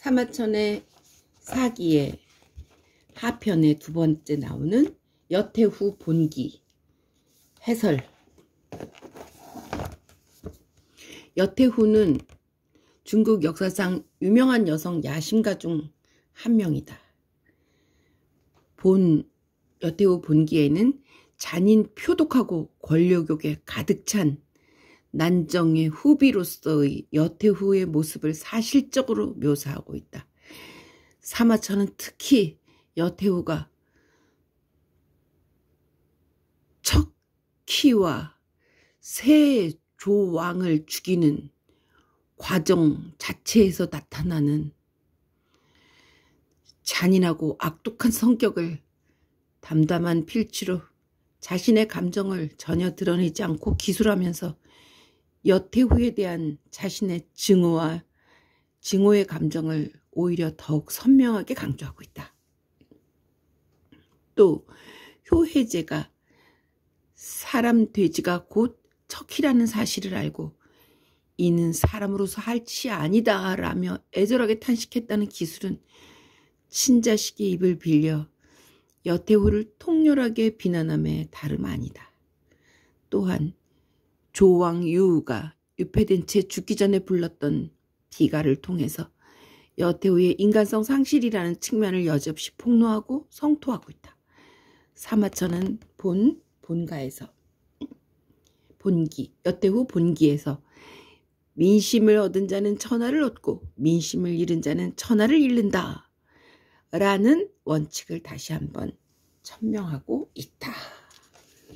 사마천의 사기의 하편의 두 번째 나오는 여태후 본기 해설. 여태후는 중국 역사상 유명한 여성 야심가 중 한 명이다. 여태후 본기에는 잔인 표독하고 권력욕에 가득 찬 난정의 후비로서의 여태후의 모습을 사실적으로 묘사하고 있다. 사마천은 특히 여태후가 척키와 세조왕을 죽이는 과정 자체에서 나타나는 잔인하고 악독한 성격을 담담한 필치로 자신의 감정을 전혀 드러내지 않고 기술하면서 여태후에 대한 자신의 증오의 감정을 오히려 더욱 선명하게 강조하고 있다. 또 효해제가 사람 돼지가 곧 척이라는 사실을 알고 이는 사람으로서 할지 아니다 라며 애절하게 탄식했다는 기술은 친자식의 입을 빌려 여태후를 통렬하게 비난함에 다름 아니다. 또한 조왕 유우가 유폐된 채 죽기 전에 불렀던 비가를 통해서 여태후의 인간성 상실이라는 측면을 여지없이 폭로하고 성토하고 있다. 사마천은 본가에서 여태후 본기에서 민심을 얻은 자는 천하를 얻고 민심을 잃은 자는 천하를 잃는다 라는 원칙을 다시 한번 천명하고 있다.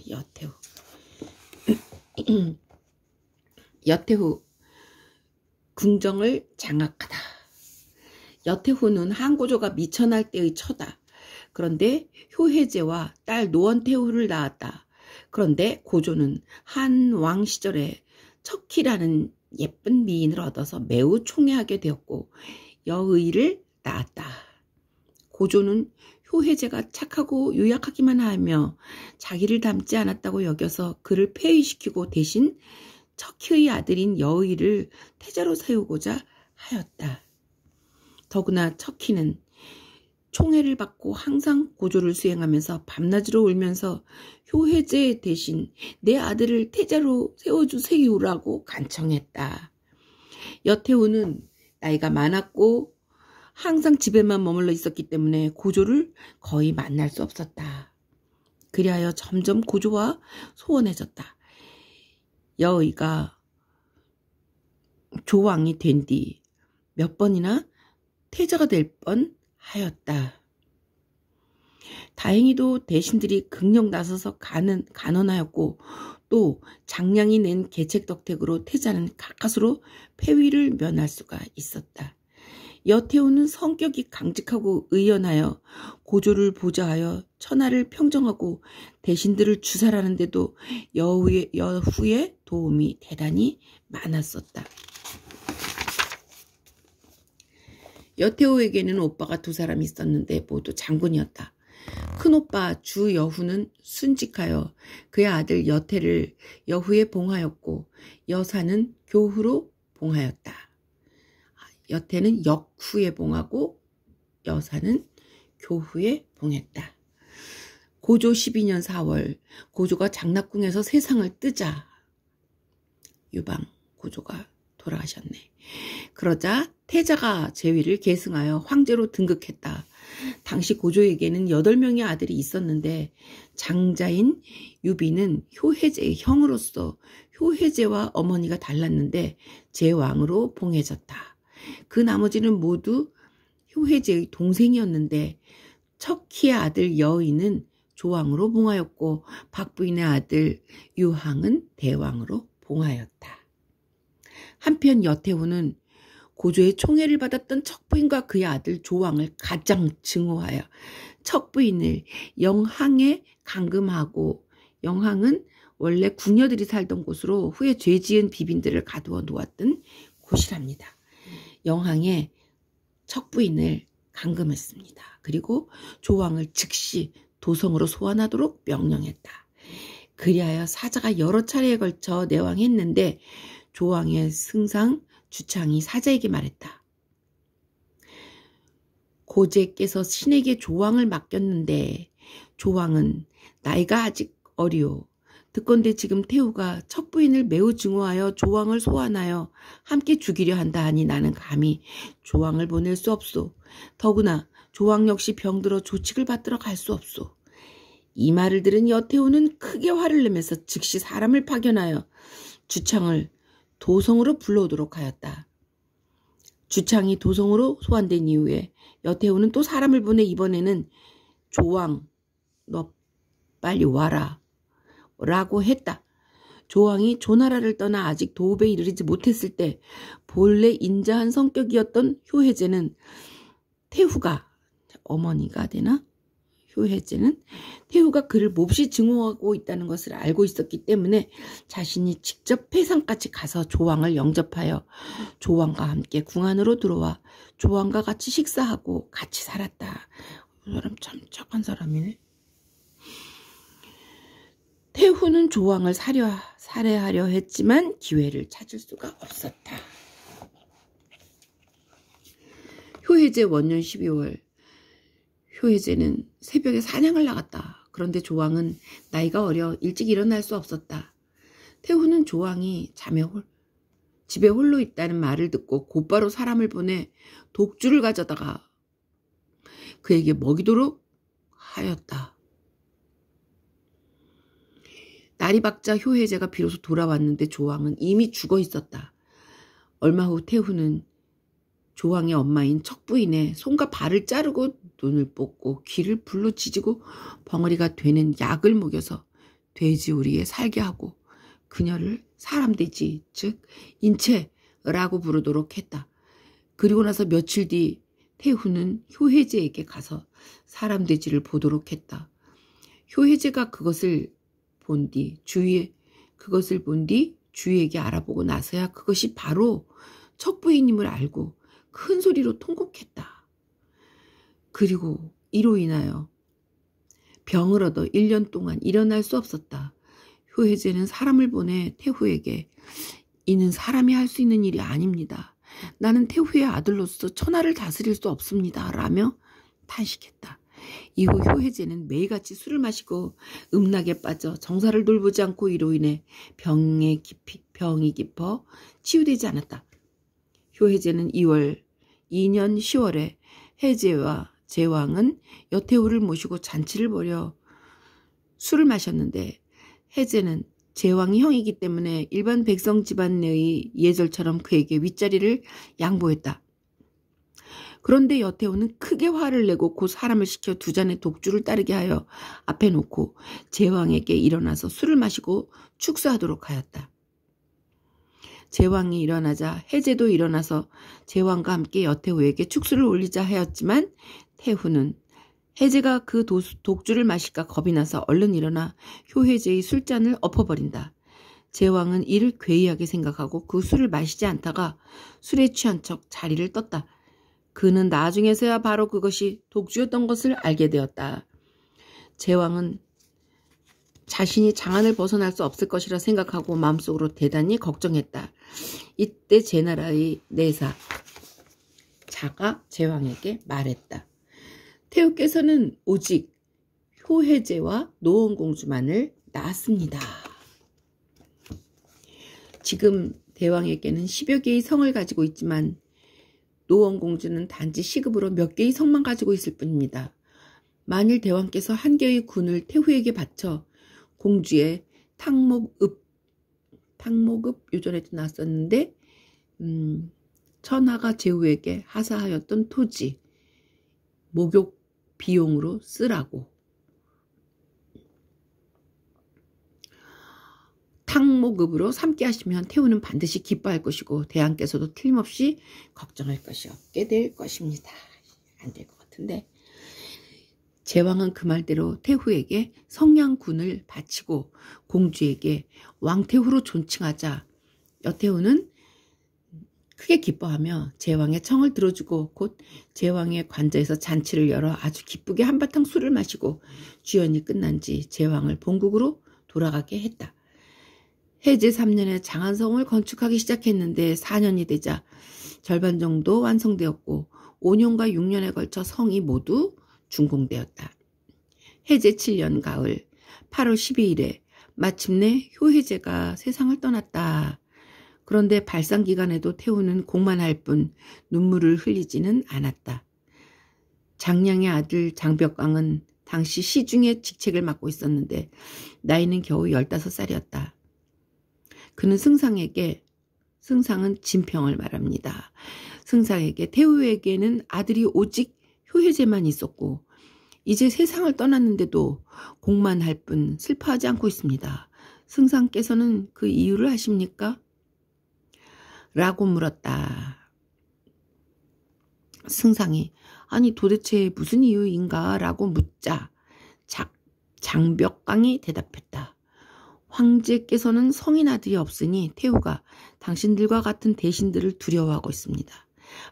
여태후. 여태후 궁정을 장악하다. 여태후는 한고조가 미천할 때의 처다. 그런데 효해제와 딸 노원태후를 낳았다. 그런데 고조는 한 왕 시절에 척희라는 예쁜 미인을 얻어서 매우 총애하게 되었고 여의를 낳았다. 고조는 효해제가 착하고 유약하기만 하며 자기를 닮지 않았다고 여겨서 그를 폐위시키고 대신 척희의 아들인 여의를 태자로 세우고자 하였다. 더구나 척희는 총애를 받고 항상 고조를 수행하면서 밤낮으로 울면서 효해제 대신 내 아들을 태자로 세워주세요라고 간청했다. 여태후는 나이가 많았고 항상 집에만 머물러 있었기 때문에 고조를 거의 만날 수 없었다. 그리하여 점점 고조와 소원해졌다. 여의가 조왕이 된 뒤 몇 번이나 태자가 될 뻔하였다. 다행히도 대신들이 극력 나서서 간언하였고 또 장량이 낸 계책 덕택으로 태자는 가까스로 폐위를 면할 수가 있었다. 여태후는 성격이 강직하고 의연하여 고조를 보좌하여 천하를 평정하고 대신들을 주살하는데도 여후의 도움이 대단히 많았었다. 여태후에게는 오빠가 두 사람이 있었는데 모두 장군이었다. 큰오빠 주여후는 순직하여 그의 아들 여태를 여후에 봉하였고 여사는 교후로 봉하였다. 여태는 역후에 봉하고 여사는 교후에 봉했다. 고조 12년 4월 고조가 장락궁에서 세상을 뜨자 유방 고조가 돌아가셨네. 그러자 태자가 제위를 계승하여 황제로 등극했다. 당시 고조에게는 8명의 아들이 있었는데 장자인 유비는 효해제의 형으로서 효해제와 어머니가 달랐는데 제왕으로 봉해졌다. 그 나머지는 모두 효해제의 동생이었는데 척희의 아들 여의는 조왕으로 봉하였고 박부인의 아들 유항은 대왕으로 봉하였다. 한편 여태후는 고조의 총애를 받았던 척부인과 그의 아들 조왕을 가장 증오하여 척부인을 영항에 감금하고 영항은 원래 궁녀들이 살던 곳으로 후에 죄지은 비빈들을 가두어 놓았던 곳이랍니다. 영항에 척부인을 감금했습니다. 그리고 조왕을 즉시 도성으로 소환하도록 명령했다. 그리하여 사자가 여러 차례에 걸쳐 내왕했는데 조왕의 승상 주창이 사자에게 말했다. 고제께서 신에게 조왕을 맡겼는데 조왕은 나이가 아직 어리오. 듣건대 지금 태후가 척부인을 매우 증오하여 조왕을 소환하여 함께 죽이려 한다 하니 나는 감히 조왕을 보낼 수 없소. 더구나 조왕 역시 병들어 조칙을 받들어 갈 수 없소. 이 말을 들은 여태후는 크게 화를 내면서 즉시 사람을 파견하여 주창을 도성으로 불러오도록 하였다. 주창이 도성으로 소환된 이후에 여태후는 또 사람을 보내 이번에는 조왕 너 빨리 와라 라고 했다. 조왕이 조나라를 떠나 아직 도읍에 이르지 못했을 때 본래 인자한 성격이었던 효혜제는 태후가 어머니가 되나? 효혜제는 태후가 그를 몹시 증오하고 있다는 것을 알고 있었기 때문에 자신이 직접 회상까지 가서 조왕을 영접하여 조왕과 함께 궁 안으로 들어와 조왕과 같이 식사하고 같이 살았다. 이 사람 참 착한 사람이네. 태후는 조왕을 살해하려 했지만 기회를 찾을 수가 없었다. 효혜제 원년 12월 효혜제는 새벽에 사냥을 나갔다. 그런데 조왕은 나이가 어려 일찍 일어날 수 없었다. 태후는 조왕이 집에 홀로 있다는 말을 듣고 곧바로 사람을 보내 독주를 가져다가 그에게 먹이도록 하였다. 날이 밝자 효혜제가 비로소 돌아왔는데 조왕은 이미 죽어 있었다. 얼마 후 태후는 조왕의 엄마인 척부인의 손과 발을 자르고 눈을 뽑고 귀를 불로 지지고 벙어리가 되는 약을 먹여서 돼지우리에 살게 하고 그녀를 사람돼지 즉 인체라고 부르도록 했다. 그리고 나서 며칠 뒤 태후는 효혜제에게 가서 사람돼지를 보도록 했다. 효혜제가 그것을 본 뒤 주위에게 알아보고 나서야 그것이 바로 척부인임을 알고 큰 소리로 통곡했다. 그리고 이로 인하여 병을 얻어 1년 동안 일어날 수 없었다. 효혜제는 사람을 보내 태후에게 이는 사람이 할 수 있는 일이 아닙니다. 나는 태후의 아들로서 천하를 다스릴 수 없습니다. 라며 탄식했다. 이후 효혜제는 매일같이 술을 마시고 음락에 빠져 정사를 돌보지 않고 이로 인해 병이 깊어 치유되지 않았다. 효혜제는 2년 10월에 혜제와 제왕은 여태후를 모시고 잔치를 벌여 술을 마셨는데 혜제는 제왕이 형이기 때문에 일반 백성 집안 내의 예절처럼 그에게 윗자리를 양보했다. 그런데 여태후는 크게 화를 내고 곧 사람을 시켜 두 잔의 독주를 따르게 하여 앞에 놓고 제왕에게 일어나서 술을 마시고 축사하도록 하였다. 제왕이 일어나자 혜제도 일어나서 제왕과 함께 여태후에게 축수를 올리자 하였지만 태후는 혜제가 그 독주를 마실까 겁이 나서 얼른 일어나 효혜제의 술잔을 엎어버린다. 제왕은 이를 괴이하게 생각하고 그 술을 마시지 않다가 술에 취한 척 자리를 떴다. 그는 나중에서야 바로 그것이 독주였던 것을 알게 되었다. 제왕은 자신이 장안을 벗어날 수 없을 것이라 생각하고 마음속으로 대단히 걱정했다. 이때 제나라의 내사자가 제왕에게 말했다. 태후께서는 오직 효혜제와 노원공주만을 낳았습니다. 지금 대왕에게는 10여 개의 성을 가지고 있지만 노원공주는 단지 시급으로 몇 개의 성만 가지고 있을 뿐입니다. 만일 대왕께서 한 개의 군을 태후에게 바쳐 공주의 탕목읍 요전에도 나왔었는데 천하가 제후에게 하사하였던 토지 목욕 비용으로 쓰라고 탕목읍으로 삼게 하시면 태후는 반드시 기뻐할 것이고 대왕께서도 틀림없이 걱정할 것이 없게 될 것입니다. 안 될 것 같은데 제왕은 그 말대로 태후에게 성량군을 바치고 공주에게 왕태후로 존칭하자 여태후는 크게 기뻐하며 제왕의 청을 들어주고 곧 제왕의 관저에서 잔치를 열어 아주 기쁘게 한바탕 술을 마시고 주연이 끝난 지 제왕을 본국으로 돌아가게 했다. 혜제 3년에 장안성을 건축하기 시작했는데 4년이 되자 절반 정도 완성되었고 5년과 6년에 걸쳐 성이 모두 준공되었다. 해제 7년 가을 8월 12일에 마침내 효혜제가 세상을 떠났다. 그런데 발상기간에도 태우는 공만 할 뿐 눈물을 흘리지는 않았다. 장량의 아들 장벽강은 당시 시중의 직책을 맡고 있었는데 나이는 겨우 15살이었다. 그는 승상은 진평을 말합니다. 승상에게 태우에게는 아들이 오직 효혜제만 있었고 이제 세상을 떠났는데도 공만 할 뿐 슬퍼하지 않고 있습니다. 승상께서는 그 이유를 아십니까? 라고 물었다. 승상이 아니 도대체 무슨 이유인가? 라고 묻자 장벽강이 대답했다. 황제께서는 성인 아들이 없으니 태우가 당신들과 같은 대신들을 두려워하고 있습니다.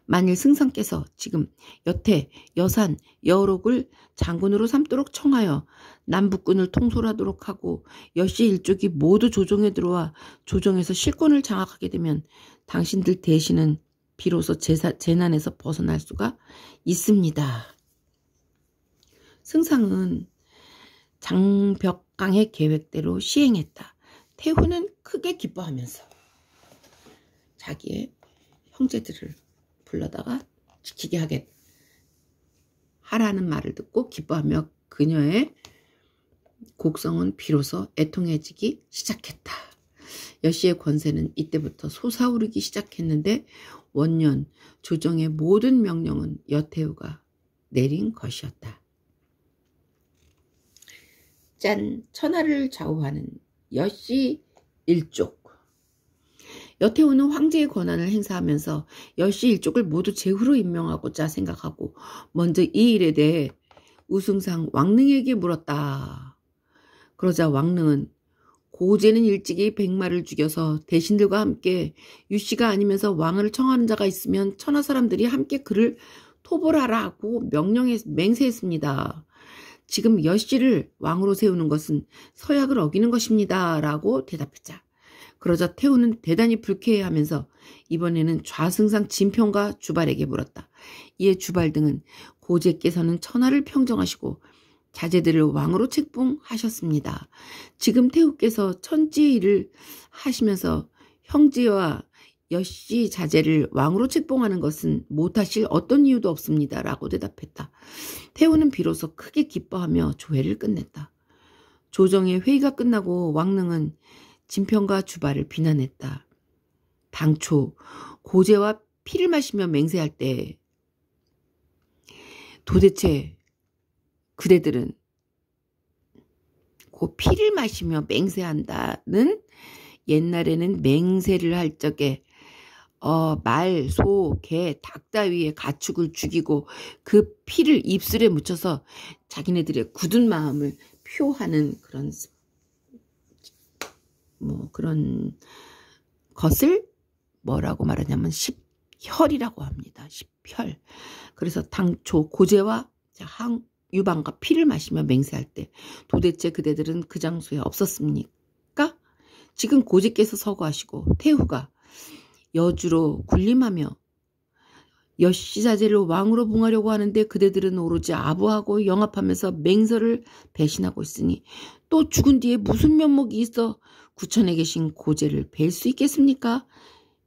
만일 승상께서 지금 여태, 여산, 여록을 장군으로 삼도록 청하여 남북군을 통솔하도록 하고 여씨 일족이 모두 조정에 들어와 조정에서 실권을 장악하게 되면 당신들 대신은 비로소 재난에서 벗어날 수가 있습니다. 승상은 장벽강의 계획대로 시행했다. 태후는 크게 기뻐하면서 자기의 형제들을 불러다가 지키게 하라는 말을 듣고 기뻐하며 그녀의 곡성은 비로소 애통해지기 시작했다. 여씨의 권세는 이때부터 솟아오르기 시작했는데 원년 조정의 모든 명령은 여태후가 내린 것이었다. 짠! 천하를 좌우하는 여씨 일족. 여태후는 황제의 권한을 행사하면서 여씨 일족을 모두 제후로 임명하고자 생각하고 먼저 이 일에 대해 우승상 왕릉에게 물었다. 그러자 왕릉은 고제는 일찍이 백마를 죽여서 대신들과 함께 유씨가 아니면서 왕을 청하는 자가 있으면 천하 사람들이 함께 그를 토벌하라고 맹세했습니다. 지금 여씨를 왕으로 세우는 것은 서약을 어기는 것입니다. 라고 대답했자. 그러자 태우는 대단히 불쾌해하면서 이번에는 좌승상 진평과 주발에게 물었다. 이에 주발 등은 고제께서는 천하를 평정하시고 자제들을 왕으로 책봉하셨습니다. 지금 태후께서 천지의 일을 하시면서 형제와 여씨 자제를 왕으로 책봉하는 것은 못하실 어떤 이유도 없습니다. 라고 대답했다. 태후는 비로소 크게 기뻐하며 조회를 끝냈다. 조정의 회의가 끝나고 왕릉은 진평과 주발을 비난했다. 당초 고제와 피를 마시며 맹세할 때 도대체 그대들은 그 피를 마시며 맹세한다는 옛날에는 맹세를 할 적에 말, 소, 개, 닭 따위의 가축을 죽이고 그 피를 입술에 묻혀서 자기네들의 굳은 마음을 표하는 그런 것을 뭐라고 말하냐면 십혈이라고 합니다. 십혈. 그래서 당초 고제와 유방과 피를 마시며 맹세할 때 도대체 그대들은 그 장소에 없었습니까? 지금 고제께서 서거하시고 태후가 여주로 군림하며 여씨자제를 왕으로 봉하려고 하는데 그대들은 오로지 아부하고 영합하면서 맹서를 배신하고 있으니 또 죽은 뒤에 무슨 면목이 있어 구천에 계신 고제를 뵐 수 있겠습니까?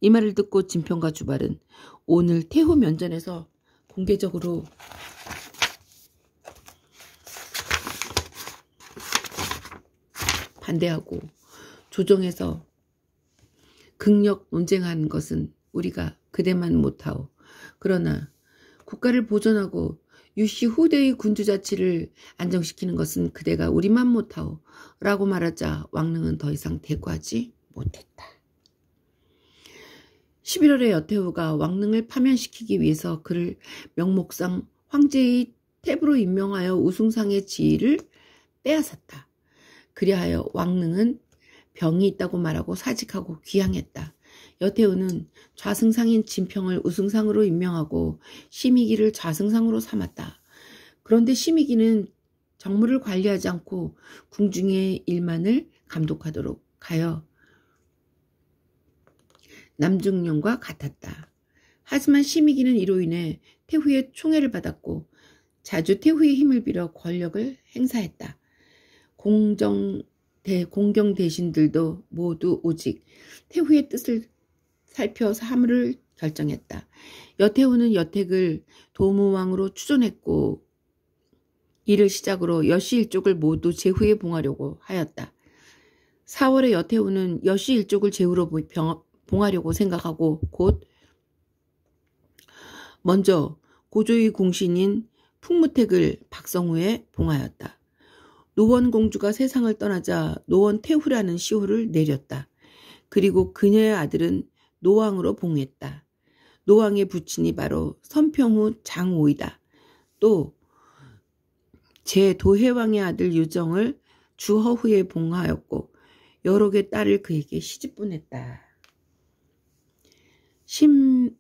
이 말을 듣고 진평과 주발은 오늘 태후 면전에서 공개적으로 반대하고 조정에서 극력 논쟁한 것은 우리가 그대만 못하오. 그러나 국가를 보존하고 유씨 후대의 군주자치를 안정시키는 것은 그대가 우리만 못하오. 라고 말하자 왕릉은 더 이상 대꾸하지 못했다. 11월에 여태후가 왕릉을 파면시키기 위해서 그를 명목상 황제의 탭으로 임명하여 우승상의 지위를 빼앗았다. 그리하여 왕릉은 병이 있다고 말하고 사직하고 귀향했다. 여태후는 좌승상인 진평을 우승상으로 임명하고 심의기를 좌승상으로 삼았다. 그런데 심의기는 정무를 관리하지 않고 궁중의 일만을 감독하도록 하여 남중령과 같았다. 하지만 심의기는 이로 인해 태후의 총애를 받았고 자주 태후의 힘을 빌어 권력을 행사했다. 공경 대신들도 모두 오직 태후의 뜻을 살펴 사물을 결정했다. 여태후는 여택을 도무왕으로 추존했고 이를 시작으로 여씨 일족을 모두 제후에 봉하려고 하였다. 4월에 여태후는 여씨 일족을 제후로 봉하려고 생각하고 곧 먼저 고조의 공신인 풍무택을 박성후에 봉하였다. 노원공주가 세상을 떠나자 노원태후라는 시호를 내렸다. 그리고 그녀의 아들은 노왕으로 봉했다. 노왕의 부친이 바로 선평후 장오이다. 또 제도혜왕의 아들 유정을 주허후에 봉하였고 여러 개 딸을 그에게 시집보냈다.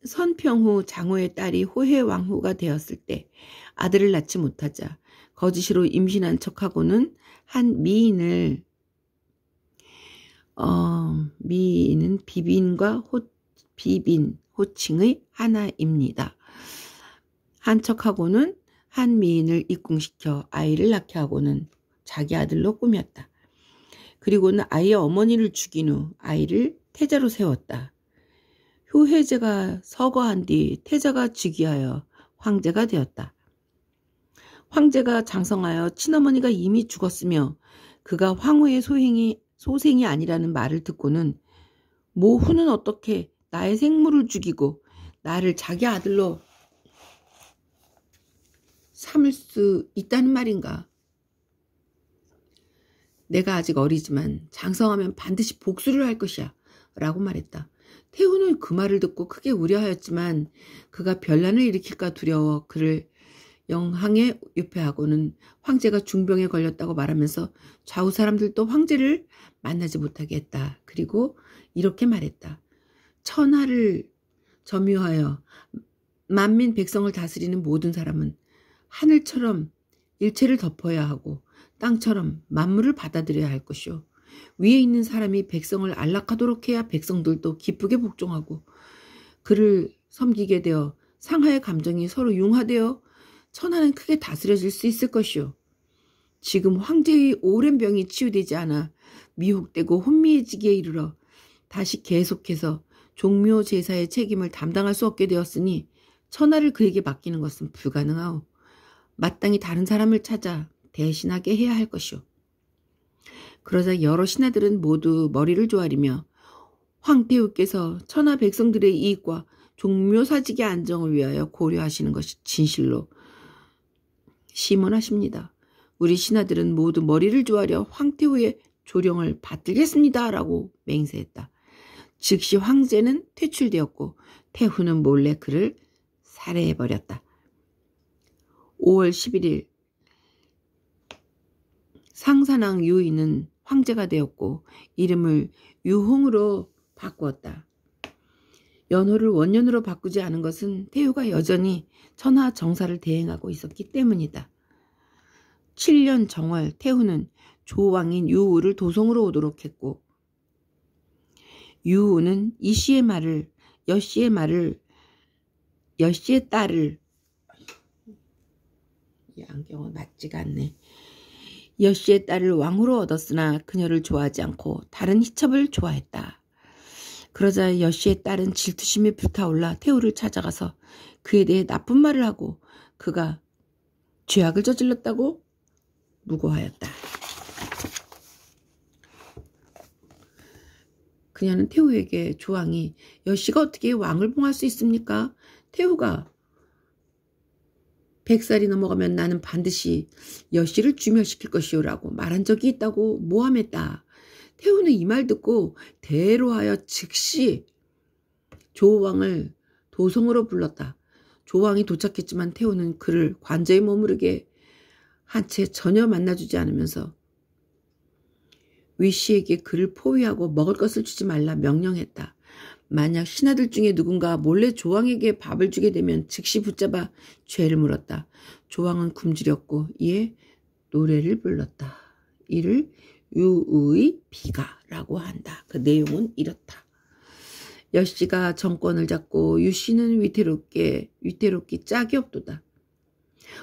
선평후 장호의 딸이 호혜왕후가 되었을 때 아들을 낳지 못하자 거짓으로 임신한 척하고는 한 미인은 비빈과 비빈 호칭의 하나입니다. 한 척하고는 한 미인을 입궁시켜 아이를 낳게 하고는 자기 아들로 꾸몄다. 그리고는 아이의 어머니를 죽인 후 아이를 태자로 세웠다. 효혜제가 서거한 뒤 태자가 즉위하여 황제가 되었다. 황제가 장성하여 친어머니가 이미 죽었으며 그가 황후의 소생이 아니라는 말을 듣고는 모후는 어떻게 나의 생물을 죽이고 나를 자기 아들로 삼을 수 있다는 말인가? 내가 아직 어리지만 장성하면 반드시 복수를 할 것이야 라고 말했다. 태후는 그 말을 듣고 크게 우려하였지만 그가 변란을 일으킬까 두려워 그를 영항에 유폐하고는 황제가 중병에 걸렸다고 말하면서 좌우 사람들도 황제를 만나지 못하게 했다. 그리고 이렇게 말했다. 천하를 점유하여 만민 백성을 다스리는 모든 사람은 하늘처럼 일체를 덮어야 하고 땅처럼 만물을 받아들여야 할 것이오. 위에 있는 사람이 백성을 안락하도록 해야 백성들도 기쁘게 복종하고 그를 섬기게 되어 상하의 감정이 서로 융화되어 천하는 크게 다스려질 수 있을 것이오. 지금 황제의 오랜 병이 치유되지 않아 미혹되고 혼미해지기에 이르러 다시 계속해서 종묘 제사의 책임을 담당할 수 없게 되었으니 천하를 그에게 맡기는 것은 불가능하오. 마땅히 다른 사람을 찾아 대신하게 해야 할 것이오. 그러자 여러 신하들은 모두 머리를 조아리며 황태후께서 천하 백성들의 이익과 종묘 사직의 안정을 위하여 고려하시는 것이 진실로 심원하십니다. 우리 신하들은 모두 머리를 조아려 황태후의 조령을 받들겠습니다 라고 맹세했다. 즉시 황제는 퇴출되었고 태후는 몰래 그를 살해해버렸다. 5월 11일 상산왕 유이는 황제가 되었고 이름을 유홍으로 바꾸었다. 연호를 원년으로 바꾸지 않은 것은 태후가 여전히 천하 정사를 대행하고 있었기 때문이다. 7년 정월 태후는 조왕인 유우를 도성으로 오도록 했고 유우는 이씨의 말을 여씨의 딸을 이 안경은 맞지가 않네. 여씨의 딸을 왕후로 얻었으나 그녀를 좋아하지 않고 다른 희첩을 좋아했다. 그러자 여씨의 딸은 질투심이 불타올라 태후를 찾아가서 그에 대해 나쁜 말을 하고 그가 죄악을 저질렀다고 무고하였다. 그녀는 태후에게 조왕이 여씨가 어떻게 왕을 봉할 수 있습니까? 태후가 100살이 넘어가면 나는 반드시 여씨를 주멸시킬 것이오라고 말한 적이 있다고 모함했다. 태후는 이 말 듣고 대로하여 즉시 조왕을 도성으로 불렀다. 조왕이 도착했지만 태후는 그를 관저에 머무르게 한 채 전혀 만나주지 않으면서 위씨에게 그를 포위하고 먹을 것을 주지 말라 명령했다. 만약 신하들 중에 누군가 몰래 조왕에게 밥을 주게 되면 즉시 붙잡아 죄를 물었다. 조왕은 굶주렸고 이에 노래를 불렀다. 이를 유의 비가라고 한다. 그 내용은 이렇다. 여씨가 정권을 잡고 유씨는 위태롭기 짝이 없도다.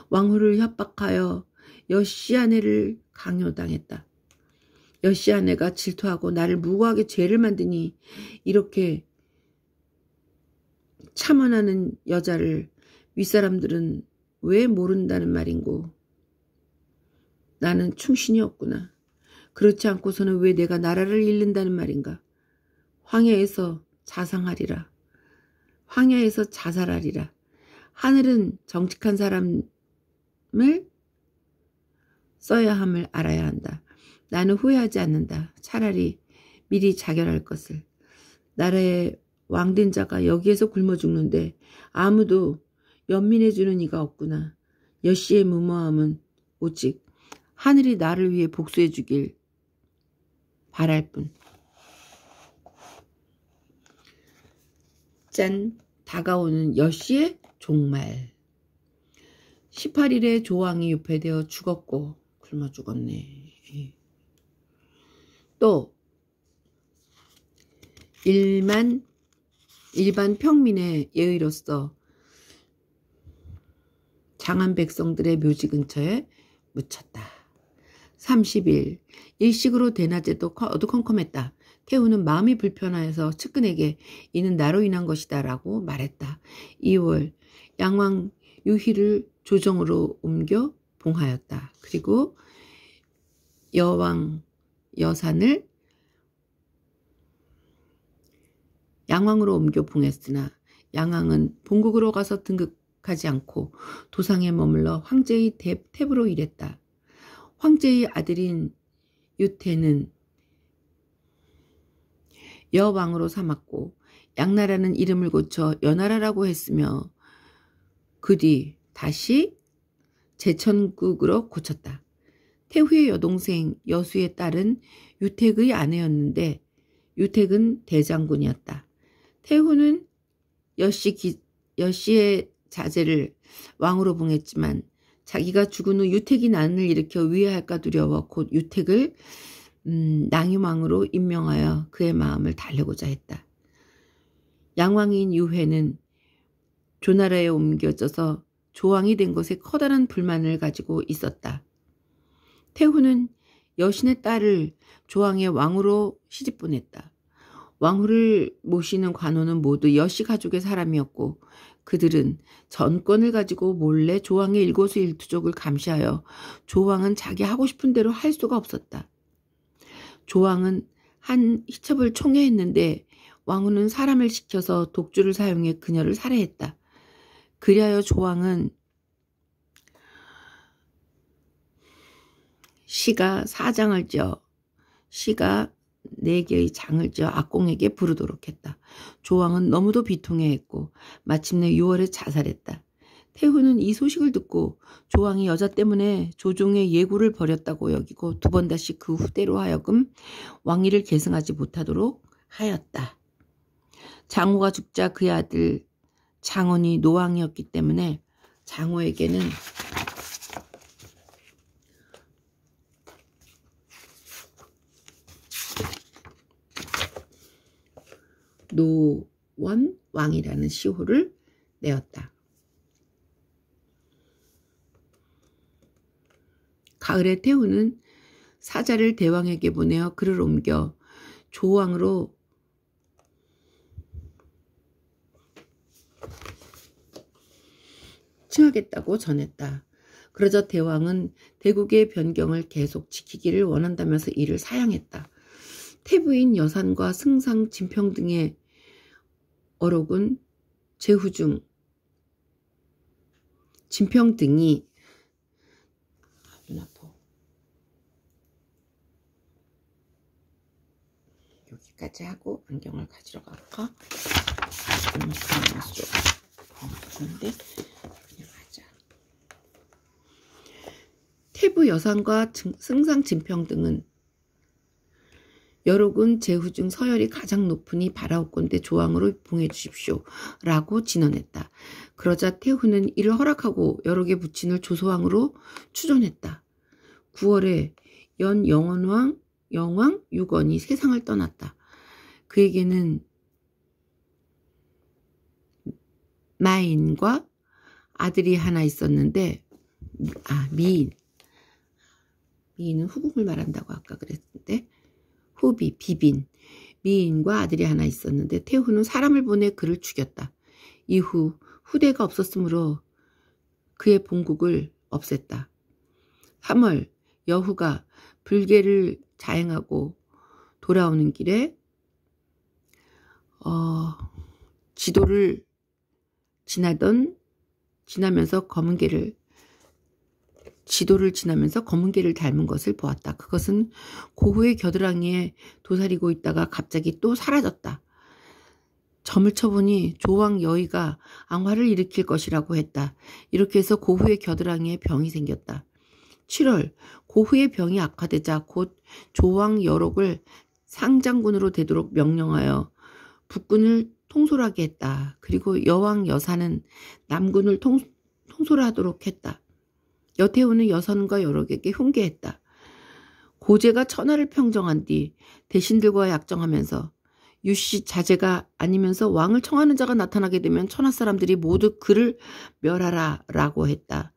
왕후를 협박하여 여씨 아내를 강요당했다. 여씨 아내가 질투하고 나를 무고하게 죄를 만드니 이렇게 참언하는 여자를 윗사람들은 왜 모른다는 말인고. 나는 충신이 없구나. 그렇지 않고서는 왜 내가 나라를 잃는다는 말인가. 황야에서 자상하리라. 황야에서 자살하리라. 하늘은 정직한 사람을 써야 함을 알아야 한다. 나는 후회하지 않는다. 차라리 미리 자결할 것을. 나라의 왕된 자가 여기에서 굶어 죽는데 아무도 연민해주는 이가 없구나. 여씨의 무모함은 오직 하늘이 나를 위해 복수해 주길 바랄 뿐. 짠, 다가오는 여씨의 종말. 18일에 조왕이 유폐되어 죽었고 굶어 죽었네. 또 일반 평민의 예의로서 장한 백성들의 묘지 근처에 묻혔다. 30일 일식으로 대낮에도 어두컴컴했다. 태후는 마음이 불편하여서 측근에게 이는 나로 인한 것이다 라고 말했다. 2월 양왕 유희를 조정으로 옮겨 봉하였다. 그리고 여왕 여산을 양왕으로 옮겨 봉했으나 양왕은 본국으로 가서 등극하지 않고 도상에 머물러 황제의 탭으로 일했다. 황제의 아들인 유태는 여왕으로 삼았고 양나라는 이름을 고쳐 여나라라고 했으며 그 뒤 다시 제천국으로 고쳤다. 태후의 여동생 여수의 딸은 유택의 아내였는데 유택은 대장군이었다. 태후는 여씨의 자제를 왕으로 봉했지만 자기가 죽은 후 유택이 난을 일으켜 위해할까 두려워 곧 유택을 낭유왕으로 임명하여 그의 마음을 달래고자 했다. 양왕인 유회는 조나라에 옮겨져서 조왕이 된 것에 커다란 불만을 가지고 있었다. 태후는 여신의 딸을 조왕의 왕으로 시집보냈다. 왕후를 모시는 관원은 모두 여씨 가족의 사람이었고 그들은 전권을 가지고 몰래 조왕의 일거수일투족을 감시하여 조왕은 자기 하고 싶은 대로 할 수가 없었다. 조왕은 한 희첩을 총애했는데 왕후는 사람을 시켜서 독주를 사용해 그녀를 살해했다. 그리하여 조왕은 시가 4장을 지어 시가 4개의 장을 지어 악공에게 부르도록 했다. 조왕은 너무도 비통해했고 마침내 6월에 자살했다. 태후는 이 소식을 듣고 조왕이 여자 때문에 조종의 예구를 버렸다고 여기고 두 번 다시 그 후대로 하여금 왕위를 계승하지 못하도록 하였다. 장호가 죽자 그의 아들 장원이 노왕이었기 때문에 장호에게는 노원왕이라는 시호를 내었다. 가을에 태후는 사자를 대왕에게 보내어 그를 옮겨 조왕으로 칭하겠다고 전했다. 그러자 대왕은 대국의 변경을 계속 지키기를 원한다면서 이를 사양했다. 태부인 여산과 승상, 진평 등의 어록은 제후중, 진평 등이 눈 아파. 여기까지 하고 안경을 가지러 갈까? 그런데 그냥 하자. 태부 여산과 승상, 진평 등은 여록은 제후중 서열이 가장 높으니 바라옵건대 조왕으로 봉해 주십시오 라고 진언했다. 그러자 태후는 이를 허락하고 여록의 부친을 조소왕으로 추존했다. 9월에 영왕 유건이 세상을 떠났다. 그에게는 마인과 아들이 하나 있었는데, 미인은 후궁을 말한다고 아까 그랬는데, 비빈. 미인과 아들이 하나 있었는데 태후는 사람을 보내 그를 죽였다. 이후 후대가 없었으므로 그의 본국을 없앴다. 3월 여후가 불계를 자행하고 돌아오는 길에 지도를 지나면서 검은 개를 닮은 것을 보았다. 그것은 고후의 겨드랑이에 도사리고 있다가 갑자기 또 사라졌다. 점을 쳐보니 조왕 여의가 앙화를 일으킬 것이라고 했다. 이렇게 해서 고후의 겨드랑이에 병이 생겼다. 7월 고후의 병이 악화되자 곧 조왕 여록을 상장군으로 되도록 명령하여 북군을 통솔하게 했다. 그리고 여왕 여사는 남군을 통솔하도록 했다. 여태후는 여선과 여록에게 훈계했다. 고제가 천하를 평정한 뒤 대신들과 약정하면서 유씨 자제가 아니면서 왕을 청하는 자가 나타나게 되면 천하 사람들이 모두 그를 멸하라 라고 했다.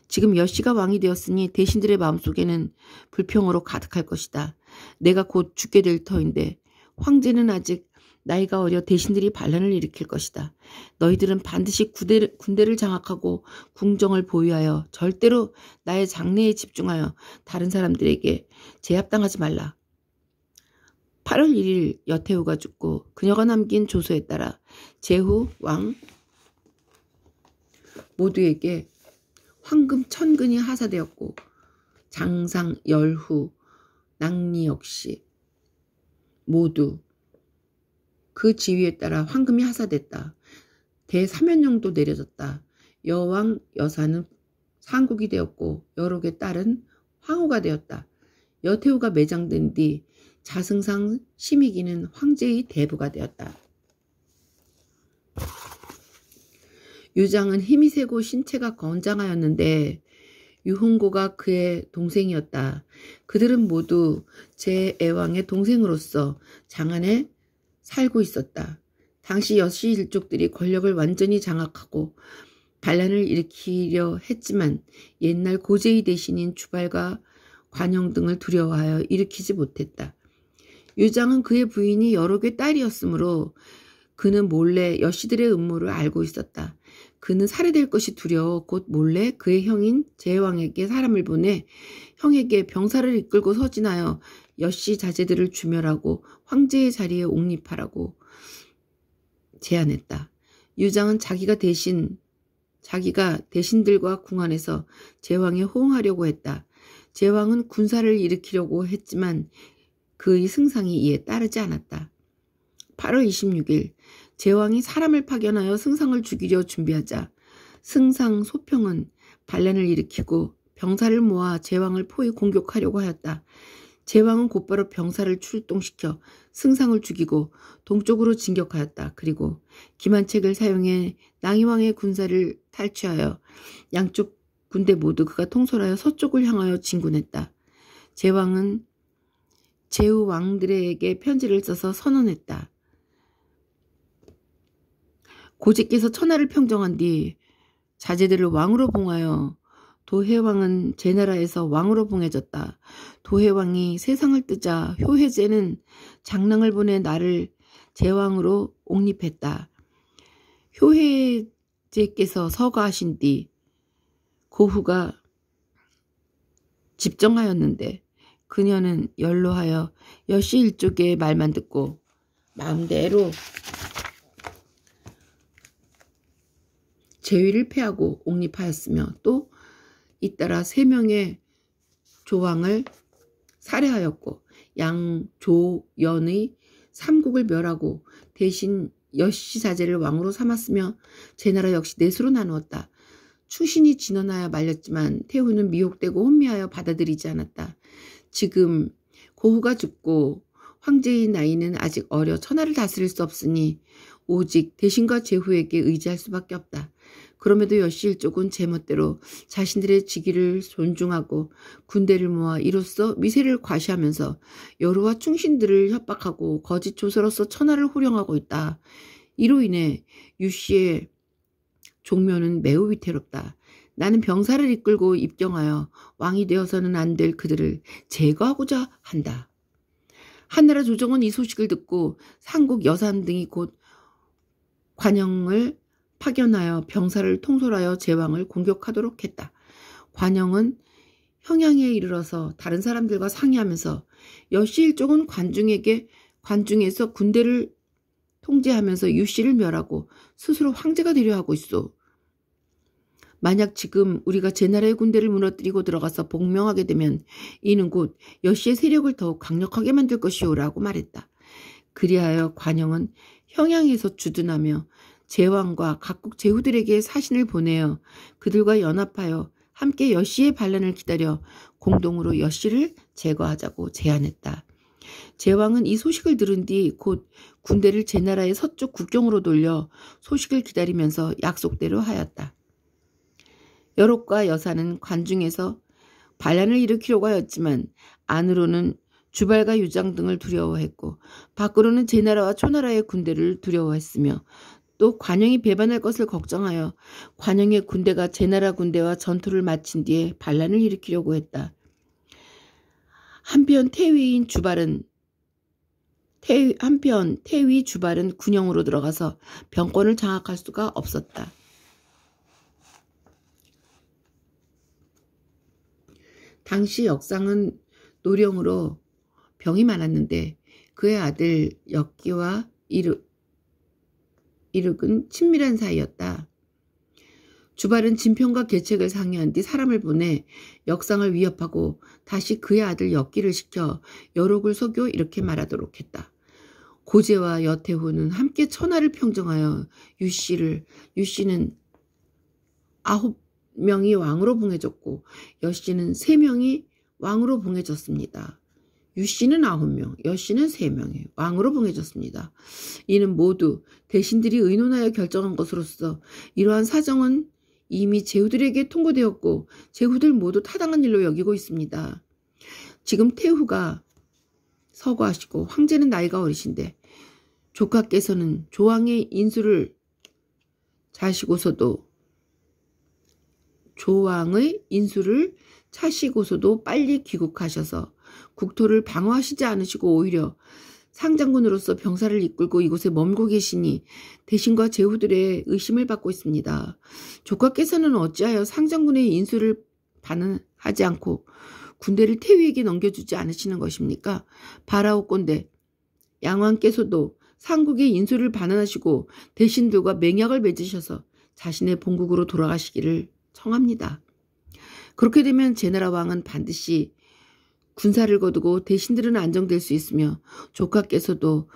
지금 여씨가 왕이 되었으니 대신들의 마음속에는 불평으로 가득할 것이다. 내가 곧 죽게 될 터인데 황제는 아직 나이가 어려 대신들이 반란을 일으킬 것이다. 너희들은 반드시 군대를 장악하고 궁정을 보유하여 절대로 나의 장래에 집중하여 다른 사람들에게 제압당하지 말라. 8월 1일 여태후가 죽고 그녀가 남긴 조서에 따라 제후 왕 모두에게 황금 1000근이 하사되었고 장상, 열후, 낭리 역시 모두 그 지위에 따라 황금이 하사됐다. 대사면령도 내려졌다. 여왕 여사는 상국이 되었고 여록의 딸은 황후가 되었다. 여태후가 매장된 뒤 자승상 심익이는 황제의 대부가 되었다. 유장은 힘이 세고 신체가 건장하였는데 유흥고가 그의 동생이었다. 그들은 모두 제애왕의 동생으로서 장안에 살고 있었다. 당시 여씨 일족들이 권력을 완전히 장악하고 반란을 일으키려 했지만 옛날 고제의 대신인 주발과 관영 등을 두려워하여 일으키지 못했다. 유장은 그의 부인이 여록의 딸이었으므로 그는 몰래 여씨들의 음모를 알고 있었다. 그는 살해될 것이 두려워 곧 몰래 그의 형인 제왕에게 사람을 보내 형에게 병사를 이끌고 서진하여 여씨 자제들을 주멸하고 황제의 자리에 옹립하라고 제안했다. 유장은 자기가 대신들과 궁안에서 제왕에 호응하려고 했다. 제왕은 군사를 일으키려고 했지만 그의 승상이 이에 따르지 않았다. 8월 26일 제왕이 사람을 파견하여 승상을 죽이려 준비하자 승상 소평은 반란을 일으키고 병사를 모아 제왕을 포위 공격하려고 하였다. 제왕은 곧바로 병사를 출동시켜 승상을 죽이고 동쪽으로 진격하였다. 그리고 기만책을 사용해 낭이왕의 군사를 탈취하여 양쪽 군대 모두 그가 통솔하여 서쪽을 향하여 진군했다. 제왕은 제후 왕들에게 편지를 써서 선언했다. 고제께서 천하를 평정한 뒤 자제들을 왕으로 봉하여 도해왕은 제 나라에서 왕으로 봉해졌다. 도해왕이 세상을 뜨자 효해제는 장랑을 보내 나를 제왕으로 옹립했다. 효해제께서 서거하신 뒤 고후가 집정하였는데 그녀는 연로하여 여씨 일족의 말만 듣고 마음대로 제위를 폐하고 옹립하였으며 또 잇따라 3명의 조왕을 살해하였고 양조연의 3국을 멸하고 대신 여씨 자제를 왕으로 삼았으며 제 나라 역시 넷으로 나누었다. 충신이 진언하여 말렸지만 태후는 미혹되고 혼미하여 받아들이지 않았다. 지금 고후가 죽고 황제의 나이는 아직 어려 천하를 다스릴 수 없으니 오직 대신과 제후에게 의지할 수밖에 없다. 그럼에도 여씨 일족은 제멋대로 자신들의 직위를 존중하고 군대를 모아 이로써 미세를 과시하면서 여로와 충신들을 협박하고 거짓 조서로서 천하를 호령하고 있다. 이로 인해 유씨의 종묘는 매우 위태롭다. 나는 병사를 이끌고 입경하여 왕이 되어서는 안 될 그들을 제거하고자 한다. 한나라 조정은 이 소식을 듣고 상국 여산 등이 곧 관영을 파견하여 병사를 통솔하여 제왕을 공격하도록 했다. 관영은 형양에 이르러서 다른 사람들과 상의하면서 여씨 쪽은 관중에서 군대를 통제하면서 유씨를 멸하고 스스로 황제가 되려 하고 있소. 만약 지금 우리가 제나라의 군대를 무너뜨리고 들어가서 복명하게 되면 이는 곧 여씨의 세력을 더욱 강력하게 만들 것이오라고 말했다. 그리하여 관영은 형양에서 주둔하며 제왕과 각국 제후들에게 사신을 보내어 그들과 연합하여 함께 여씨의 반란을 기다려 공동으로 여씨를 제거하자고 제안했다. 제왕은 이 소식을 들은 뒤 곧 군대를 제나라의 서쪽 국경으로 돌려 소식을 기다리면서 약속대로 하였다. 여록과 여사는 관중에서 반란을 일으키려고 하였지만 안으로는 주발과 유장 등을 두려워했고 밖으로는 제나라와 초나라의 군대를 두려워했으며 또 관영이 배반할 것을 걱정하여 관영의 군대가 제나라 군대와 전투를 마친 뒤에 반란을 일으키려고 했다. 한편 태위 주발은 군영으로 들어가서 병권을 장악할 수가 없었다. 당시 역상은 노령으로 병이 많았는데 그의 아들 역기와 이륵은 친밀한 사이였다. 주발은 진편과 계책을 상의한 뒤 사람을 보내 역상을 위협하고 다시 그의 아들 역기를 시켜 여록을 속여 이렇게 말하도록 했다. 고제와 여태후는 함께 천하를 평정하여 유씨는 9명이 왕으로 봉해졌고 여씨는 3명이 왕으로 봉해졌습니다. 유씨는 9명, 여씨는 3명이 왕으로 봉해졌습니다. 이는 모두 대신들이 의논하여 결정한 것으로서 이러한 사정은 이미 제후들에게 통보되었고 제후들 모두 타당한 일로 여기고 있습니다. 지금 태후가 서거하시고 황제는 나이가 어리신데 조카께서는 조왕의 인수를 차시고서도 빨리 귀국하셔서 국토를 방어하시지 않으시고 오히려 상장군으로서 병사를 이끌고 이곳에 머물고 계시니 대신과 제후들의 의심을 받고 있습니다. 조카께서는 어찌하여 상장군의 인수를 반환하지 않고 군대를 태위에게 넘겨주지 않으시는 것입니까? 바라옵건대 양왕께서도 상국의 인수를 반환하시고 대신들과 맹약을 맺으셔서 자신의 본국으로 돌아가시기를 청합니다. 그렇게 되면 제나라 왕은 반드시 군사를 거두고 대신들은 안정될 수 있으며 조카께서도